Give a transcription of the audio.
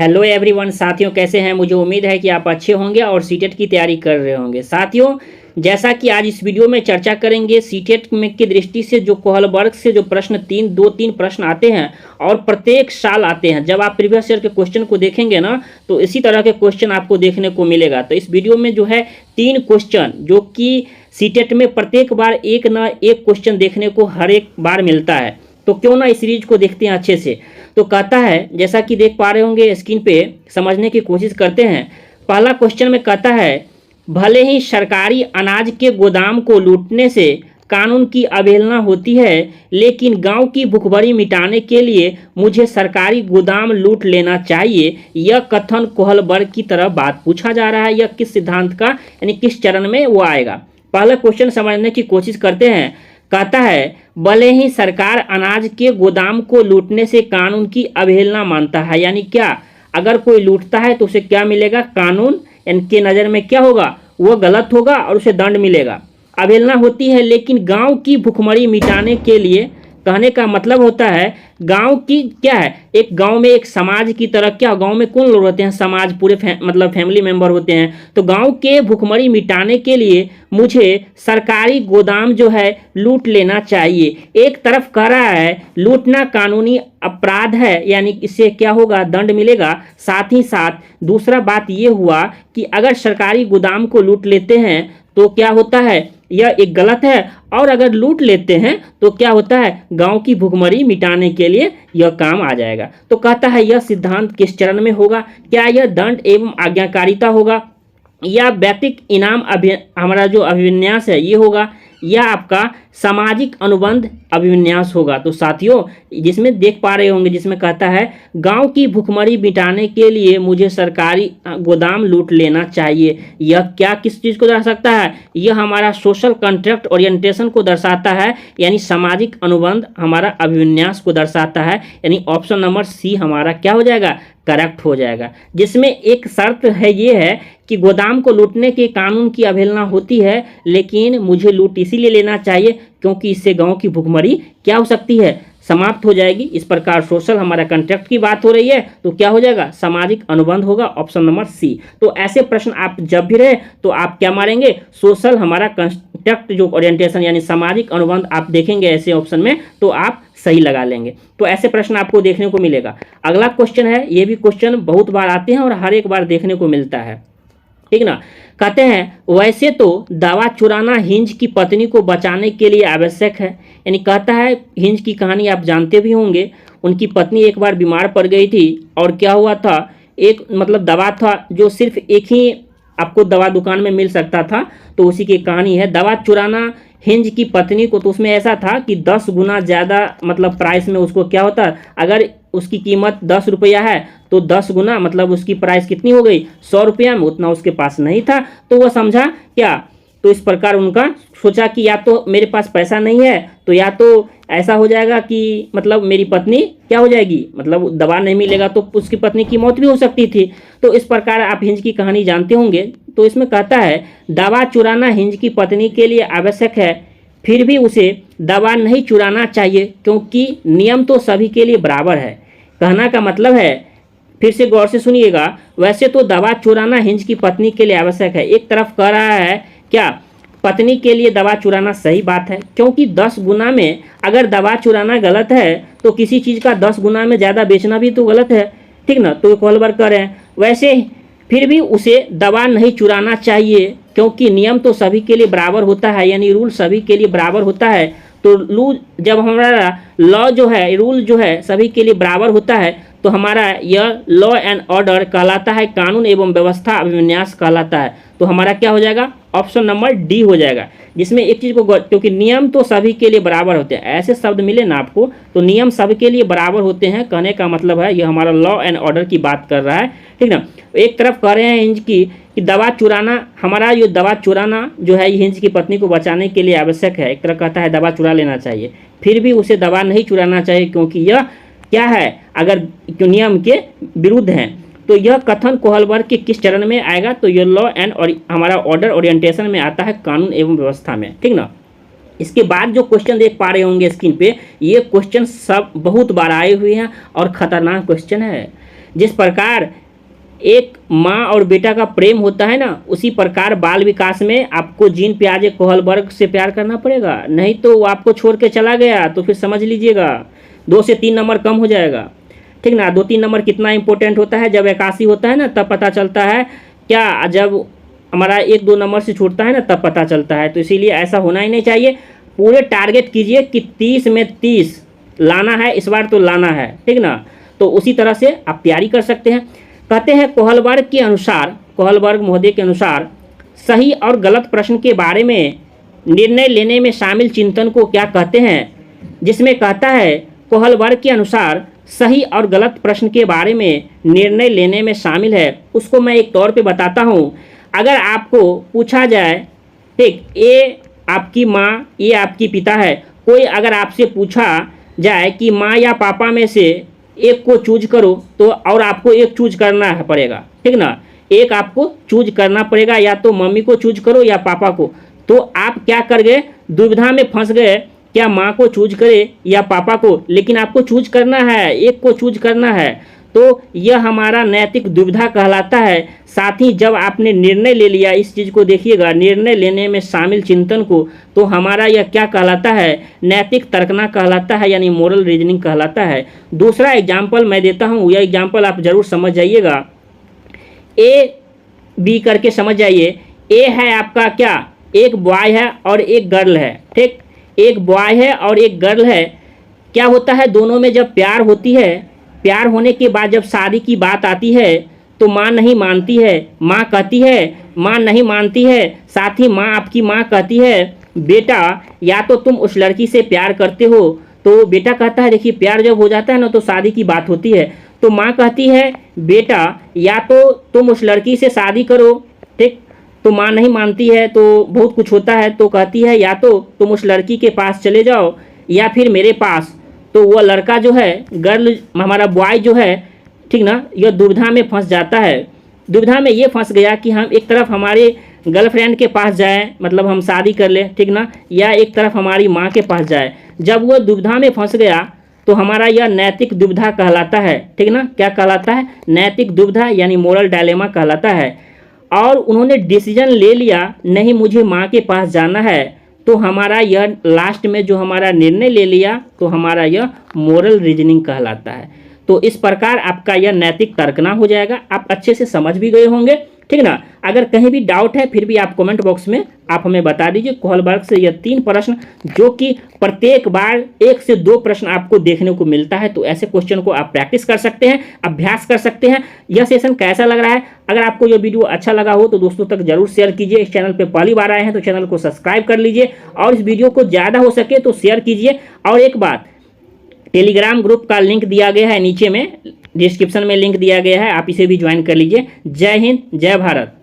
Hello everyone साथियों, कैसे हैं। मुझे उम्मीद है कि आप अच्छे होंगे और सीटेट की तैयारी कर रहे होंगे। साथियों, जैसा कि आज इस वीडियो में चर्चा करेंगे सीटेट में की दृष्टि से जो कोहलबर्ग से जो प्रश्न दो तीन प्रश्न आते हैं और प्रत्येक साल आते हैं। जब आप प्रीवियस ईयर के क्वेश्चन को देखेंगे ना, तो इसी तरह के क्वेश्चन आपको देखने को मिलेगा। तो इस वीडियो में जो है 3 क्वेश्चन जो कि सीटेट में प्रत्येक बार एक ना एक क्वेश्चन देखने को हर एक बार मिलता है, तो क्यों ना इस सीरीज को देखते हैं अच्छे से। तो कहता है, जैसा कि देख पा रहे होंगे स्क्रीन पे, समझने की कोशिश करते हैं। पहला क्वेश्चन में कहता है, भले ही सरकारी अनाज के गोदाम को लूटने से कानून की अवहेलना होती है, लेकिन गांव की भूखमरी मिटाने के लिए मुझे सरकारी गोदाम लूट लेना चाहिए। यह कथन कोहलबर्ग की तरफ बात पूछा जा रहा है। यह किस सिद्धांत का यानी किस चरण में वो आएगा। पहला क्वेश्चन समझने की कोशिश करते हैं। कहता है, भले ही सरकार अनाज के गोदाम को लूटने से कानून की अवहेलना मानता है, यानी क्या, अगर कोई लूटता है तो उसे क्या मिलेगा, कानून इनके नज़र में क्या होगा, वो गलत होगा और उसे दंड मिलेगा। अवहेलना होती है, लेकिन गांव की भूखमरी मिटाने के लिए, कहने का मतलब होता है गांव की क्या है, एक गांव में एक समाज की तरह, क्या गांव में कौन लोग रहते हैं, समाज पूरे मतलब फैमिली मेंबर होते हैं। तो गांव के भूखमरी मिटाने के लिए मुझे सरकारी गोदाम जो है लूट लेना चाहिए। एक तरफ कह रहा है लूटना कानूनी अपराध है, यानी इससे क्या होगा, दंड मिलेगा। साथ ही साथ दूसरा बात ये हुआ कि अगर सरकारी गोदाम को लूट लेते हैं तो क्या होता है, यह एक गलत है, और अगर लूट लेते हैं तो क्या होता है, गांव की भूखमरी मिटाने के लिए यह काम आ जाएगा। तो कहता है यह सिद्धांत किस चरण में होगा, क्या यह दंड एवं आज्ञाकारिता होगा, या व्यक्तिक इनाम हमारा जो अभिविन्यास है ये होगा, या आपका सामाजिक अनुबंध अभिविन्यास होगा। तो साथियों, जिसमें देख पा रहे होंगे, जिसमें कहता है गांव की भूखमरी मिटाने के लिए मुझे सरकारी गोदाम लूट लेना चाहिए। यह क्या किस चीज़ को दर्शा सकता है, यह हमारा सोशल कॉन्ट्रैक्ट ओरिएंटेशन को दर्शाता है, यानी सामाजिक अनुबंध हमारा अभिविन्यास को दर्शाता है। यानी ऑप्शन नंबर सी हमारा क्या हो जाएगा, करेक्ट हो जाएगा। जिसमें एक शर्त है, ये है कि गोदाम को लूटने के कानून की अवहेलना होती है, लेकिन मुझे लूट इसीलिए लेना चाहिए क्योंकि इससे गांव की भूखमरी क्या हो सकती है, समाप्त हो जाएगी। इस प्रकार सोशल हमारा कॉन्ट्रैक्ट की बात हो रही है, तो क्या हो जाएगा, सामाजिक अनुबंध होगा, ऑप्शन नंबर सी। तो ऐसे प्रश्न आप जब भी रहे तो आप क्या मारेंगे, सोशल हमारा कॉन्ट्रैक्ट जो ओरिएंटेशन यानी सामाजिक अनुबंध आप देखेंगे ऐसे ऑप्शन में, तो आप सही लगा लेंगे। तो ऐसे प्रश्न आपको देखने को मिलेगा। अगला क्वेश्चन है, ये भी क्वेश्चन बहुत बार आते हैं और हर एक बार देखने को मिलता है, ठीक ना। कहते हैं, वैसे तो दवा चुराना हिंज की पत्नी को बचाने के लिए आवश्यक है। यानी कहता है, हिंज की कहानी आप जानते भी होंगे। उनकी पत्नी एक बार बीमार पड़ गई थी और क्या हुआ था, एक मतलब दवा था जो सिर्फ एक ही आपको दवा दुकान में मिल सकता था, तो उसी की कहानी है दवा चुराना हिंज की पत्नी को। तो उसमें ऐसा था कि 10 गुना ज़्यादा मतलब प्राइस में उसको क्या होता, अगर उसकी कीमत 10 रुपया है तो 10 गुना मतलब उसकी प्राइस कितनी हो गई, 100 रुपया में। उतना उसके पास नहीं था, तो वह समझा क्या, तो इस प्रकार उनका सोचा कि या तो मेरे पास पैसा नहीं है, तो या तो ऐसा हो जाएगा कि मतलब मेरी पत्नी क्या हो जाएगी, मतलब दवा नहीं मिलेगा तो उसकी पत्नी की मौत भी हो सकती थी। तो इस प्रकार आप हिंज की कहानी जानते होंगे। तो इसमें कहता है, दवा चुराना हिंज की पत्नी के लिए आवश्यक है, फिर भी उसे दवा नहीं चुराना चाहिए क्योंकि नियम तो सभी के लिए बराबर है। कहना का मतलब है, फिर से गौर से सुनिएगा, वैसे तो दवा चुराना हिंज की पत्नी के लिए आवश्यक है। एक तरफ कह रहा है क्या, पत्नी के लिए दवा चुराना सही बात है, क्योंकि 10 गुना में अगर दवा चुराना गलत है तो किसी चीज़ का 10 गुना में ज़्यादा बेचना भी तो गलत है, ठीक ना। तो कोहलबर्ग कह रहे हैं, वैसे फिर भी उसे दवा नहीं चुराना चाहिए क्योंकि नियम तो सभी के लिए बराबर होता है, यानी रूल सभी के लिए बराबर होता है। तो रूल जब हमारा लॉ जो है, रूल जो है सभी के लिए बराबर होता है, तो हमारा यह लॉ एंड ऑर्डर कहलाता है, कानून एवं व्यवस्था अभिविन्यास कहलाता है। तो हमारा क्या हो जाएगा, ऑप्शन नंबर डी हो जाएगा। जिसमें एक चीज़ को, क्योंकि नियम तो सभी के लिए बराबर होते हैं, ऐसे शब्द मिले ना आपको, तो नियम सबके लिए बराबर होते हैं, कहने का मतलब है यह हमारा लॉ एंड ऑर्डर की बात कर रहा है, ठीक ना। एक तरफ कह रहे हैं हिंज की कि दवा चुराना, हमारा ये दवा चुराना जो है हिंज की पत्नी को बचाने के लिए आवश्यक है। एक तरफ कहता है दवा चुरा लेना चाहिए, फिर भी उसे दवा नहीं चुराना चाहिए क्योंकि यह क्या है, अगर नियम के विरुद्ध है। तो यह कथन कोहलबर्ग के किस चरण में आएगा, तो यह लॉ एंड और हमारा ऑर्डर ओरिएंटेशन में आता है, कानून एवं व्यवस्था में, ठीक ना। इसके बाद जो क्वेश्चन देख पा रहे होंगे स्क्रीन पे, ये क्वेश्चन सब बहुत बार आए हुए हैं और खतरनाक क्वेश्चन है। जिस प्रकार एक माँ और बेटा का प्रेम होता है ना, उसी प्रकार बाल विकास में आपको जीन पियाजे कोहलबर्ग से प्यार करना पड़ेगा, नहीं तो वो आपको छोड़ के चला गया तो फिर समझ लीजिएगा 2 से 3 नंबर कम हो जाएगा। ठीक ना, 2-3 नंबर कितना इंपॉर्टेंट होता है, जब 81 होता है ना तब पता चलता है क्या, जब हमारा 1-2 नंबर से छूटता है ना तब पता चलता है। तो इसीलिए ऐसा होना ही नहीं चाहिए। पूरे टारगेट कीजिए कि 30 में 30 लाना है, इस बार तो लाना है। ठीक ना, तो उसी तरह से आप तैयारी कर सकते हैं। कहते हैं कोहलबर्ग के अनुसार, कोहलबर्ग महोदय के अनुसार सही और गलत प्रश्न के बारे में निर्णय लेने में शामिल चिंतन को क्या कहते हैं, जिसमें कहता है कोहलबर्ग के अनुसार सही और गलत प्रश्न के बारे में निर्णय लेने में शामिल है, उसको मैं एक तौर पे बताता हूँ। अगर आपको पूछा जाए, ठीक, ये आपकी माँ, ये आपकी पिता है, कोई अगर आपसे पूछा जाए कि माँ या पापा में से एक को चूज करो, तो और आपको एक चूज करना पड़ेगा। ठीक ना, एक आपको चूज करना पड़ेगा, या तो मम्मी को चूज करो या पापा को। तो आप क्या कर गए, दुविधा में फंस गए, क्या माँ को चूज करे या पापा को, लेकिन आपको चूज करना है, एक को चूज करना है। तो यह हमारा नैतिक दुविधा कहलाता है। साथ ही जब आपने निर्णय ले लिया, इस चीज़ को देखिएगा, निर्णय लेने में शामिल चिंतन को, तो हमारा यह क्या कहलाता है, नैतिक तर्कना कहलाता है, यानी मोरल रीजनिंग कहलाता है। दूसरा एग्जाम्पल मैं देता हूँ, यह एग्जाम्पल आप जरूर समझ जाइएगा। ए बी करके समझ जाइए। ए है आपका क्या, एक बॉय है और एक गर्ल है। ठीक, एक बॉय है और एक गर्ल है। क्या होता है, दोनों में जब प्यार होती है, प्यार होने के बाद जब शादी की बात आती है तो माँ नहीं मानती है, माँ कहती है, माँ नहीं मानती है। साथ ही माँ, आपकी माँ कहती है, बेटा या तो तुम उस लड़की से प्यार करते हो, तो बेटा कहता है, देखिए प्यार जब हो जाता है ना तो शादी की बात होती है। तो माँ कहती है, बेटा या तो तुम उस लड़की से शादी करो। ठीक, तो माँ नहीं मानती है, तो बहुत कुछ होता है, तो कहती है या तो तुम उस लड़की के पास चले जाओ या फिर मेरे पास। तो वह लड़का जो है, गर्ल, हमारा बॉय जो है, ठीक ना, यह दुविधा में फंस जाता है। दुविधा में ये फंस गया कि हम एक तरफ हमारे गर्लफ्रेंड के पास जाएं, मतलब हम शादी कर लें, ठीक ना, या एक तरफ हमारी माँ के पास जाए। जब वह दुविधा में फंस गया तो हमारा यह नैतिक दुविधा कहलाता है। ठीक ना, क्या कहलाता है, नैतिक दुविधा, यानी मोरल डायलेमा कहलाता है। और उन्होंने डिसीजन ले लिया, नहीं मुझे माँ के पास जाना है, तो हमारा यह लास्ट में जो हमारा निर्णय ले लिया, तो हमारा यह मोरल रीजनिंग कहलाता है। तो इस प्रकार आपका यह नैतिक तर्कना हो जाएगा। आप अच्छे से समझ भी गए होंगे। ठीक ना, अगर कहीं भी डाउट है फिर भी आप कमेंट बॉक्स में आप हमें बता दीजिए। कोहलबर्ग से यह 3 प्रश्न, जो कि प्रत्येक बार 1 से 2 प्रश्न आपको देखने को मिलता है, तो ऐसे क्वेश्चन को आप प्रैक्टिस कर सकते हैं, अभ्यास कर सकते हैं। यह सेशन कैसा लग रहा है, अगर आपको यह वीडियो अच्छा लगा हो तो दोस्तों तक जरूर शेयर कीजिए। इस चैनल पर पहली बार आए हैं तो चैनल को सब्सक्राइब कर लीजिए, और इस वीडियो को ज़्यादा हो सके तो शेयर कीजिए। और एक बात, टेलीग्राम ग्रुप का लिंक दिया गया है, नीचे में डिस्क्रिप्शन में लिंक दिया गया है, आप इसे भी ज्वाइन कर लीजिए। जय हिंद, जय भारत।